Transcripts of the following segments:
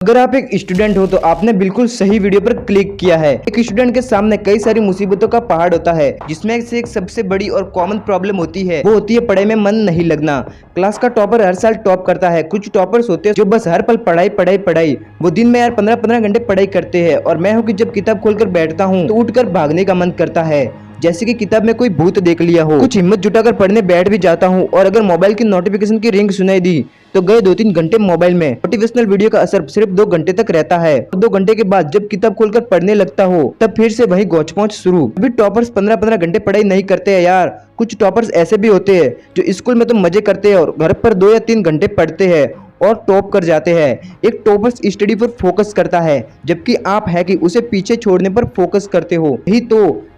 अगर आप एक स्टूडेंट हो तो आपने बिल्कुल सही वीडियो पर क्लिक किया है। एक स्टूडेंट के सामने कई सारी मुसीबतों का पहाड़ होता है, जिसमें से एक सबसे बड़ी और कॉमन प्रॉब्लम होती है, वो होती है पढ़ाई में मन नहीं लगना। क्लास का टॉपर हर साल टॉप करता है। कुछ टॉपर्स होते हैं जो बस हर पल पढ़ाई पढ़ाई पढ़ाई, वो दिन में यार 15-15 घंटे पढ़ाई करते हैं। और मैं हूँ कि जब किताब खोलकर बैठता हूँ तो उठकर भागने का मन करता है, जैसे कि किताब में कोई भूत देख लिया हो। कुछ हिम्मत जुटाकर पढ़ने बैठ भी जाता हूँ और अगर मोबाइल की नोटिफिकेशन की रिंग सुनाई दी तो गए 2-3 घंटे मोबाइल में। मोटिवेशनल वीडियो का असर सिर्फ 2 घंटे तक रहता है। 2 घंटे के बाद जब किताब खोलकर पढ़ने लगता हो तब फिर से वही गौच पहुंच शुरू। अभी टॉपर्स 15-15 घंटे पढ़ाई नहीं करते हैं यार। कुछ टॉपर्स ऐसे भी होते हैं जो स्कूल में तो मजे करते हैं और घर पर 2 या 3 घंटे पढ़ते हैं और टॉप कर जाते हैं। एक टॉपर्स स्टडी पर फोकस करता है, जबकि आप है कि उसे पीछे छोड़ने पर फोकस करते हो।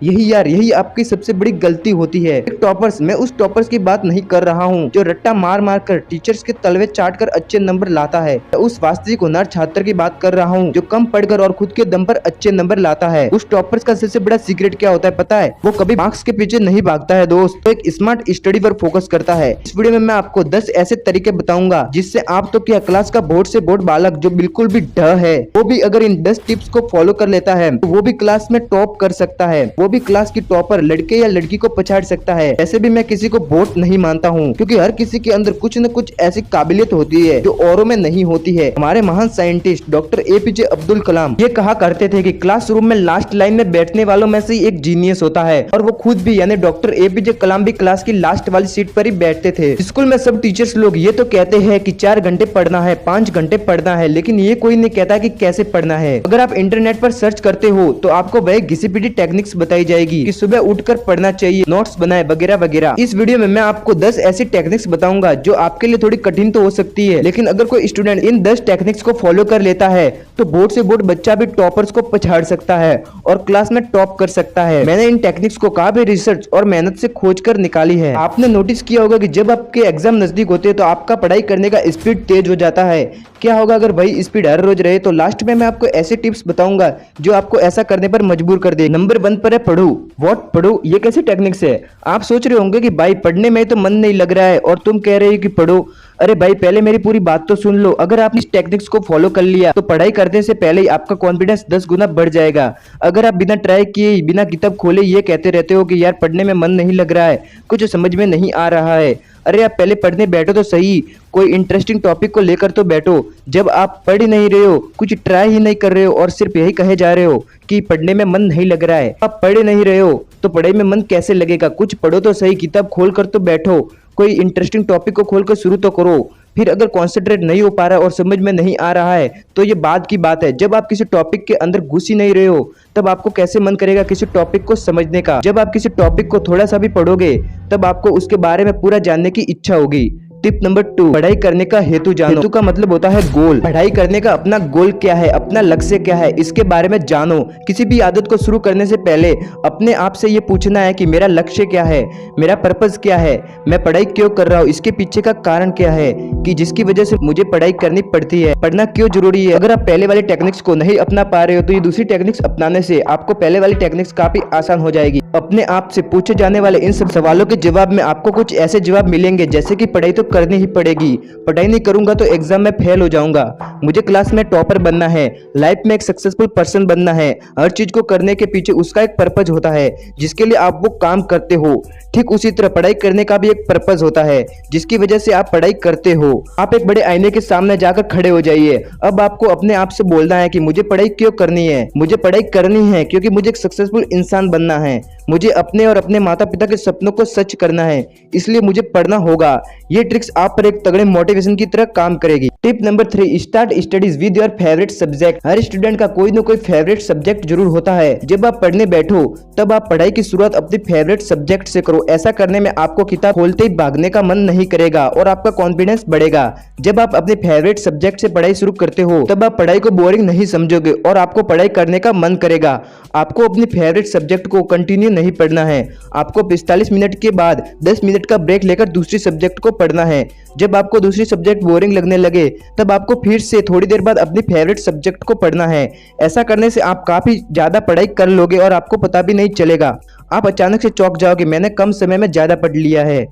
यही आपकी सबसे बड़ी गलती होती है। एक टॉपर्स, मैं उस टॉपर्स की बात नहीं कर रहा हूँ जो रट्टा मार मार कर टीचर्स के तलवे चाट कर अच्छे नंबर लाता है। उस वास्तविक होनहार छात्र की बात कर रहा हूँ जो कम पढ़कर और खुद के दम पर अच्छे नंबर लाता है। उस टॉपर्स का सबसे बड़ा सीक्रेट क्या होता है पता है? वो कभी मार्क्स के पीछे नहीं भागता है दोस्त, तो एक स्मार्ट स्टडी पर फोकस करता है। इस वीडियो में मैं आपको 10 ऐसे तरीके बताऊंगा जिससे आप तो क्या क्लास का बोर्ड से बोर्ड बालक जो बिल्कुल भी ढ है, वो भी अगर इन 10 टिप्स को फॉलो कर लेता है तो वो भी क्लास में टॉप कर सकता है। वो भी क्लास की टॉपर लड़के या लड़की को पछाड़ सकता है। ऐसे भी मैं किसी को बोट नहीं मानता हूँ, क्योंकि हर किसी के अंदर कुछ न कुछ ऐसी काबिलियत होती है जो औरों में नहीं होती है। हमारे महान scientist doctor APJ Abdul Kalam ये कहा करते थे कि क्लासरूम में लास्ट लाइन में बैठने वालों में से एक जीनियस होता है, और वो खुद भी यानी डॉक्टर APJ कलाम भी क्लास की लास्ट वाली सीट पर ही बैठते थे। स्कूल में सब टीचर्स लोग ये तो कहते हैं कि 4 घंटे पढ़ना है, 5 घंटे पढ़ना है, लेकिन ये कोई नहीं कहता कि कैसे पढ़ना है। अगर आप इंटरनेट पर सर्च करते हो तो आपको वह घिसी पिटी टेक्निक्स बताई जाएगी कि सुबह उठकर पढ़ना चाहिए, नोट्स बनाए वगैरह वगैरह। इस वीडियो में मैं आपको 10 ऐसी टेक्निक्स बताऊंगा जो आपके लिए थोड़ी कठिन तो हो सकती है, लेकिन अगर कोई स्टूडेंट इन 10 टेक्निक्स को फॉलो कर लेता है तो बोर्ड से बोर्ड बच्चा भी टॉपर्स को पछाड़ सकता है और क्लास में टॉप कर सकता है। मैंने इन टेक्निक्स को काफी रिसर्च और मेहनत से खोज कर निकाली है। आपने नोटिस किया होगा कि जब आपके एग्जाम नजदीक होते हैं तो आपका पढ़ाई करने का स्पीड तेज हो जाता है। क्या होगा अगर वही स्पीड हर रोज रहे? तो लास्ट में मैं आपको ऐसे टिप्स बताऊंगा जो आपको ऐसा करने पर मजबूर कर दे। नंबर 1 पर है पढ़ो। व्हाट पढ़ो? ये कैसी टेक्निक्स है? आप सोच रहे होंगे कि भाई पढ़ने में तो मन नहीं लग रहा है और तुम कह रहे हो कि पढ़ो। अरे भाई पहले मेरी पूरी बात तो सुन लो। अगर आपने इस टेक्निक्स को फॉलो कर लिया तो पढ़ाई करने से पहले ही आपका कॉन्फिडेंस 10 गुना बढ़ जाएगा। अगर आप बिना ट्राई किए बिना किताब खोले ये कहते रहते हो कि यार पढ़ने में मन नहीं लग रहा है, कुछ समझ में नहीं आ रहा है, अरे आप पहले पढ़ने बैठो तो सही। कोई इंटरेस्टिंग टॉपिक को लेकर तो बैठो। जब आप पढ़ ही नहीं रहे हो, कुछ ट्राई ही नहीं कर रहे हो और सिर्फ यही कहे जा रहे हो कि पढ़ने में मन नहीं लग रहा है, आप पढ़ नहीं रहे हो तो पढ़ाई में मन कैसे लगेगा? कुछ पढ़ो तो सही, किताब खोल कर तो बैठो, कोई इंटरेस्टिंग टॉपिक को खोलकर शुरू तो करो। फिर अगर कॉन्सेंट्रेट नहीं हो पा रहा और समझ में नहीं आ रहा है तो ये बात की बात है। जब आप किसी टॉपिक के अंदर घुस ही नहीं रहे हो तब आपको कैसे मन करेगा किसी टॉपिक को समझने का? जब आप किसी टॉपिक को थोड़ा सा भी पढ़ोगे तब आपको उसके बारे में पूरा जानने की इच्छा होगी। टिप नंबर 2, पढ़ाई करने का हेतु जानो। हेतु का मतलब होता है गोल। पढ़ाई करने का अपना गोल क्या है, अपना लक्ष्य क्या है, इसके बारे में जानो। किसी भी आदत को शुरू करने से पहले अपने आप से ये पूछना है कि मेरा लक्ष्य क्या है, मेरा पर्पस क्या है, मैं पढ़ाई क्यों कर रहा हूँ, इसके पीछे का कारण क्या है कि जिसकी वजह से मुझे पढ़ाई करनी पड़ती है, पढ़ना क्यों जरूरी है। अगर आप पहले वाली टेक्निक्स को नहीं अपना पा रहे हो तो ये दूसरी टेक्निक्स अपनाने से आपको पहले वाली टेक्निक्स काफी आसान हो जाएगी। अपने आप से पूछे जाने वाले इन सब सवालों के जवाब में आपको कुछ ऐसे जवाब मिलेंगे जैसे कि पढ़ाई तो करनी ही पड़ेगी, पढ़ाई नहीं करूंगा तो एग्जाम में फेल हो जाऊंगा, मुझे क्लास में टॉपर बनना है, लाइफ में एक सक्सेसफुल पर्सन बनना है। हर चीज को करने के पीछे उसका एक पर्पज होता है जिसके लिए आप वो काम करते हो। ठीक उसी तरह पढ़ाई करने का भी एक पर्पज होता है जिसकी वजह से आप पढ़ाई करते हो। आप एक बड़े आईने के सामने जाकर खड़े हो जाइए। अब आपको अपने आप से बोलना है कि मुझे पढ़ाई क्यों करनी है। मुझे पढ़ाई करनी है क्योंकि मुझे एक सक्सेसफुल इंसान बनना है, मुझे अपने और अपने माता पिता के सपनों को सच करना है, इसलिए मुझे पढ़ना होगा। ये ट्रिक्स आप पर एक तगड़े मोटिवेशन की तरह काम करेगी। Tip number 3, start studies with your favourite subject. Her student का कोई न कोई फेवरेट सब्जेक्ट जरूर होता है। जब आप पढ़ने बैठो तब आप पढ़ाई की शुरुआत अपने फेवरेट सब्जेक्ट से करो। ऐसा करने में आपको किताब खोलते ही भागने का मन नहीं करेगा और आपका कॉन्फिडेंस बढ़ेगा। जब आप अपने फेवरेट सब्जेक्ट से पढ़ाई शुरू करते हो तब आप पढ़ाई को बोरिंग नहीं समझोगे और आपको पढ़ाई करने का मन करेगा। आपको अपने फेवरेट सब्जेक्ट को कंटिन्यू नहीं पढ़ना है। आपको 45 मिनट के बाद 10 मिनट का ब्रेक लेकर दूसरी सब्जेक्ट को पढ़ना है। जब आपको दूसरी सब्जेक्ट बोरिंग लगने लगे तब आपको फिर से थोड़ी देर बाद अपनी फेवरेट सब्जेक्ट को पढ़ना है। ऐसा करने से आप काफी ज्यादा पढ़ाई कर लोगे और आपको पता भी नहीं चलेगा। आप अचानक से चौंक जाओगे, मैंने कम समय में ज्यादा पढ़ लिया है।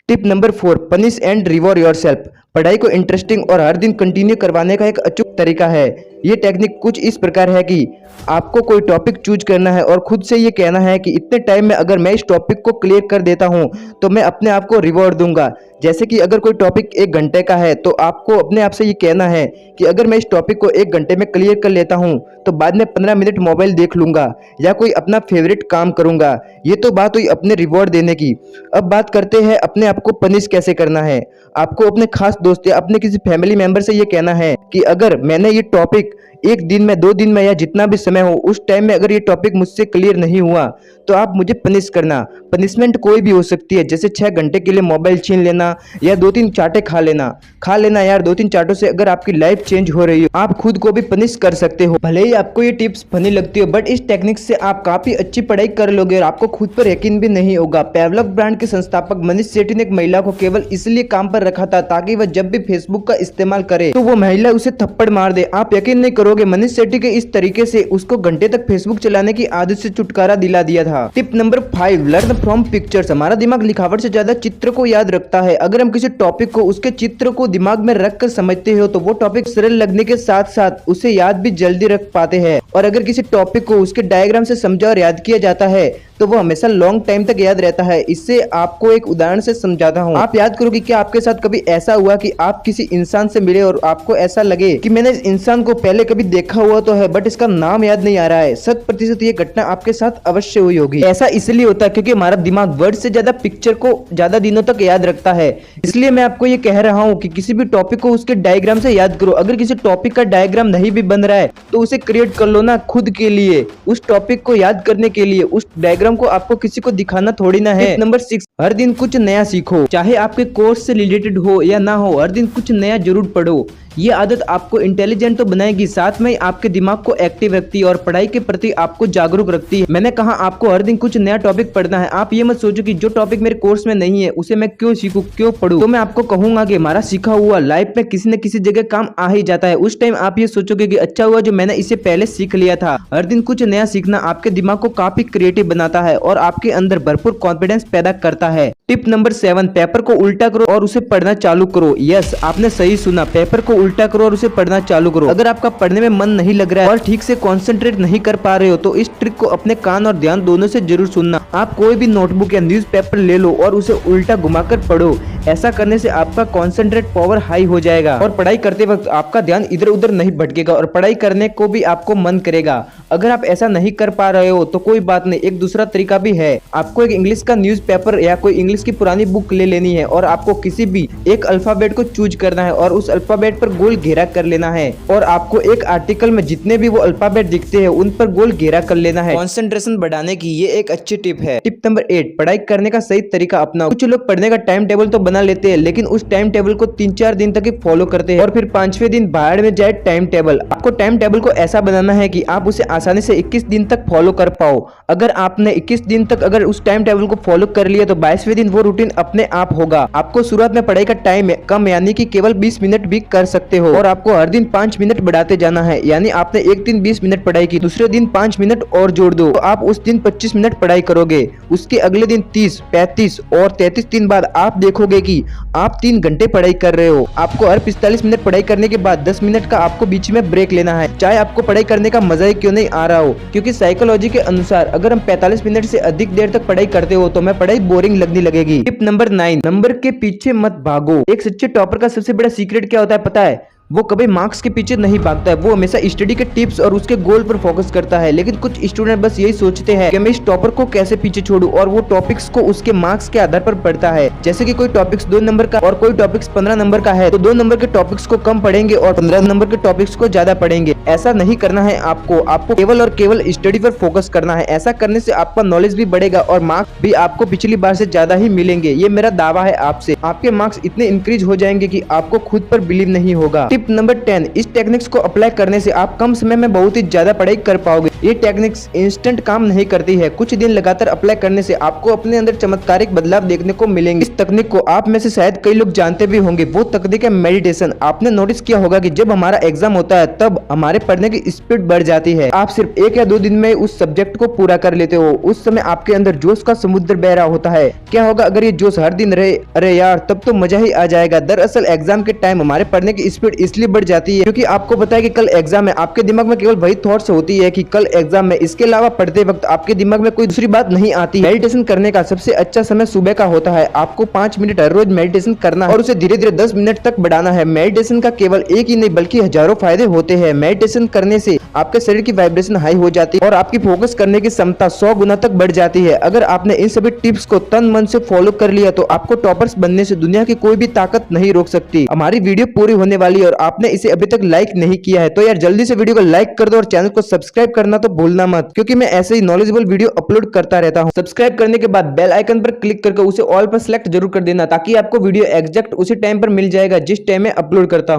Tip number 4, punish and reward yourself. पढ़ाई को इंटरेस्टिंग और हर दिन कंटिन्यू करवाने का एक अचूक तरीका है। ये टेक्निक कुछ इस प्रकार है कि आपको कोई टॉपिक चूज करना है और खुद से ये कहना है कि इतने टाइम में अगर मैं इस टॉपिक को क्लियर कर देता हूँ तो मैं अपने आप को रिवॉर्ड दूंगा। जैसे कि अगर कोई टॉपिक 1 घंटे का है तो आपको अपने आप से ये कहना है कि अगर मैं इस टॉपिक को 1 घंटे में क्लियर कर लेता हूँ तो बाद में 15 मिनट मोबाइल देख लूंगा या कोई अपना फेवरेट काम करूंगा। ये तो बात हुई अपने रिवॉर्ड देने की। अब बात करते हैं अपने आप को पनिश कैसे करना है। आपको अपने खास दोस्त या अपने किसी फैमिली मेंबर से ये कहना है कि अगर मैंने ये टॉपिक 1 दिन में 2 दिन में या जितना भी समय हो उस टाइम में अगर ये टॉपिक मुझसे क्लियर नहीं हुआ तो आप मुझे पनिश करना। पनिशमेंट कोई भी हो सकती है, जैसे 6 घंटे के लिए मोबाइल छीन लेना या 2-3 चाटे खा लेना यार। 2-3 चाटों से अगर आपकी लाइफ चेंज हो रही हो आप खुद को भी पनिश कर सकते हो। भले ही आपको ये टिप्स फनी लगती हो बट इस टेक्निक से आप काफी अच्छी पढ़ाई कर लोगे और आपको खुद पर यकीन भी नहीं होगा। पेवलव ब्रांड के संस्थापक मनीष सेठी ने एक महिला को केवल इसलिए काम पर रखा था ताकि वह जब भी फेसबुक का इस्तेमाल करे तो वो महिला उसे थप्पड़ मार दे। आप यकीन नहीं करोगे, मनीष सेठी के इस तरीके से उसको घंटे तक फेसबुक चलाने की आदत से छुटकारा दिला दिया था। Tip number 5, learn from pictures. हमारा दिमाग लिखावट से ज्यादा चित्र को याद रखता है। अगर हम किसी टॉपिक को उसके चित्र को दिमाग में रख कर समझते हो तो वो टॉपिक सरल लगने के साथ साथ उसे याद भी जल्दी रख पाते हैं। और अगर किसी टॉपिक को उसके डायग्राम से समझा और याद किया जाता है तो वो हमेशा लॉन्ग टाइम तक याद रहता है। इससे आपको एक उदाहरण से समझाता हूँ। आप याद करो कि क्या आपके साथ कभी ऐसा हुआ कि आप किसी इंसान से मिले और आपको ऐसा लगे कि मैंने इस इंसान को पहले कभी देखा हुआ तो है बट इसका नाम याद नहीं आ रहा है। 100% ये घटना आपके साथ अवश्य हुई होगी। ऐसा इसलिए होता है क्योंकि हमारा दिमाग वर्ड से ज्यादा पिक्चर को ज्यादा दिनों तक याद रखता है। इसलिए मैं आपको ये कह रहा हूँ कि किसी भी टॉपिक को उसके डायग्राम से याद करो। अगर किसी टॉपिक का डायग्राम नहीं भी बन रहा है तो उसे क्रिएट कर लो ना खुद के लिए। उस टॉपिक को याद करने के लिए उस डायग्राम को आपको किसी को दिखाना थोड़ी ना है। नंबर 6, हर दिन कुछ नया सीखो। चाहे आपके कोर्स से रिलेटेड हो या ना हो, हर दिन कुछ नया जरूर पढ़ो। ये आदत आपको इंटेलिजेंट तो बनाएगी, साथ में आपके दिमाग को एक्टिव रखती है और पढ़ाई के प्रति आपको जागरूक रखती है। मैंने कहा आपको हर दिन कुछ नया टॉपिक पढ़ना है। आप ये मत सोचो कि जो टॉपिक मेरे कोर्स में नहीं है उसे मैं क्यों सीखूं, क्यों पढूं। तो मैं आपको कहूंगा कि हमारा सीखा हुआ लाइफ में किसी न किसी जगह काम आ ही जाता है। उस टाइम आप ये सोचोगे कि अच्छा हुआ जो मैंने इसे पहले सीख लिया था। हर दिन कुछ नया सीखना आपके दिमाग को काफी क्रिएटिव बनाता है और आपके अंदर भरपूर कॉन्फिडेंस पैदा करता है। टिप नंबर 7, पेपर को उल्टा करो और उसे पढ़ना चालू करो। यस, आपने सही सुना, पेपर को उल्टा करो और उसे पढ़ना चालू करो। अगर आपका पढ़ने में मन नहीं लग रहा है और ठीक से कंसंट्रेट नहीं कर पा रहे हो तो इस ट्रिक को अपने कान और ध्यान दोनों से जरूर सुनना। आप कोई भी नोटबुक या न्यूज़पेपर ले लो और उसे उल्टा घुमाकर पढ़ो। ऐसा करने से आपका कंसंट्रेट पावर हाई हो जाएगा और पढ़ाई करते वक्त आपका ध्यान इधर उधर नहीं भटकेगा और पढ़ाई करने को भी आपको मन करेगा। अगर आप ऐसा नहीं कर पा रहे हो तो कोई बात नहीं, एक दूसरा तरीका भी है। आपको एक इंग्लिश का न्यूज़पेपर या कोई इंग्लिश की पुरानी बुक ले लेनी है और आपको किसी भी एक अल्फाबेट को चूज करना है और उस अल्फाबेट पर गोल घेरा कर लेना है और आपको एक आर्टिकल में जितने भी वो अल्फाबेट दिखते हैं उन पर गोल घेरा कर लेना है। कंसंट्रेशन बढ़ाने की ये एक अच्छी टिप है। टिप नंबर 8, पढ़ाई करने का सही तरीका अपनाओ। कुछ लोग पढ़ने का टाइम टेबल तो बना लेते हैं लेकिन उस टाइम टेबल को 3-4 दिन तक ही फॉलो करते हैं और फिर 5वें दिन बाहर में जाए टाइम टेबल। आपको टाइम टेबल को ऐसा बनाना है कि आप उसे आसानी से 21 दिन तक फॉलो कर पाओ। अगर आपने 21 दिन तक अगर उस टाइम टेबल को फॉलो कर लिया तो 22वें दिन वो रूटीन अपने आप होगा। आपको शुरुआत में पढ़ाई का टाइम कम यानी कि केवल 20 मिनट भी कर सकते हो और आपको हर दिन 5 मिनट बढ़ाते जाना है। यानी आपने एक दिन 20 मिनट पढ़ाई की, दूसरे दिन 5 मिनट और जोड़ दो तो आप उस दिन 25 मिनट पढ़ाई करोगे। उसके अगले दिन 30, 35 और 33 दिन बाद आप देखोगे कि आप 3 घंटे पढ़ाई कर रहे हो। आपको हर 45 मिनट पढ़ाई करने के बाद 10 मिनट का आपको बीच में ब्रेक लेना है, चाहे आपको पढ़ाई करने का मजा ही क्यों नहीं आ रहा हो। क्योंकि साइकोलॉजी के अनुसार अगर हम 45 मिनट से अधिक देर तक पढ़ाई करते हो तो हमें पढ़ाई बोरिंग लगने लगेगी। टिप नंबर 9, नंबर के पीछे मत भागो। एक सच्चे टॉपर का सबसे बड़ा सीक्रेट क्या होता है पता है? वो कभी मार्क्स के पीछे नहीं भागता है, वो हमेशा स्टडी के टिप्स और उसके गोल पर फोकस करता है। लेकिन कुछ स्टूडेंट बस यही सोचते हैं कि मैं इस टॉपर को कैसे पीछे छोड़ूं और वो टॉपिक्स को उसके मार्क्स के आधार पर पढ़ता है। जैसे कि कोई टॉपिक्स 2 नंबर का और कोई टॉपिक्स 15 नंबर का है तो 2 नंबर के टॉपिक्स को कम पढ़ेंगे और 15 नंबर के टॉपिक्स को ज्यादा पढ़ेंगे। ऐसा नहीं करना है आपको केवल और केवल स्टडी पर फोकस करना है। ऐसा करने से आपका नॉलेज भी बढ़ेगा और मार्क्स भी आपको पिछली बार से ज्यादा ही मिलेंगे। ये मेरा दावा है आपसे। आपके मार्क्स इतने इंक्रीज हो जाएंगे कि आपको खुद पर बिलीव नहीं होगा। टिप नंबर 10, इस टेक्निक्स को अप्लाई करने से आप कम समय में बहुत ही ज्यादा पढ़ाई कर पाओगे। ये टेक्निक्स इंस्टेंट काम नहीं करती है, कुछ दिन लगातार अप्लाई करने से आपको अपने अंदर चमत्कारिक बदलाव देखने को मिलेंगे। इस तकनीक को आप में से शायद कई लोग जानते भी होंगे, वो तकनीक है मेडिटेशन। आपने नोटिस किया होगा कि जब हमारा एग्जाम होता है तब हमारे पढ़ने की स्पीड बढ़ जाती है। आप सिर्फ 1 या 2 दिन में उस सब्जेक्ट को पूरा कर लेते हो। उस समय आपके अंदर जोश का समुद्र बह रहा होता है। क्या होगा अगर ये जोश हर दिन रहे? अरे यार, तब तो मजा ही आ जाएगा। दरअसल एग्जाम के टाइम हमारे पढ़ने की स्पीड इसलिए बढ़ जाती है क्योंकि आपको पता है कि कल एग्जाम है। आपके दिमाग में केवल वही थॉट्स होती है कि कल एग्जाम में, इसके अलावा पढ़ते वक्त आपके दिमाग में कोई दूसरी बात नहीं आती। मेडिटेशन करने का सबसे अच्छा समय सुबह का होता है। आपको 5 मिनट हर रोज मेडिटेशन करना है और उसे धीरे धीरे 10 मिनट तक बढ़ाना है। मेडिटेशन का केवल एक ही नहीं बल्कि हजारों फायदे होते हैं। मेडिटेशन करने से आपके शरीर की वाइब्रेशन हाई हो जाती है और आपकी फोकस करने की क्षमता 100 गुना तक बढ़ जाती है। अगर आपने इन सभी टिप्स को तन मन से फॉलो कर लिया तो आपको टॉपर्स बनने से दुनिया की कोई भी ताकत नहीं रोक सकती। हमारी वीडियो पूरी होने वाली है और आपने इसे अभी तक लाइक नहीं किया है तो यार जल्दी से वीडियो को लाइक कर दो और चैनल को सब्सक्राइब करना तो भूलना मत, क्योंकि मैं ऐसे ही नॉलेजेबल वीडियो अपलोड करता रहता हूँ। सब्सक्राइब करने के बाद बेल आइकन पर क्लिक करके उसे ऑल पर सिलेक्ट जरूर कर देना ताकि आपको वीडियो एग्जैक्ट उसी टाइम पर मिल जाएगा जिस टाइम में अपलोड करता हूँ।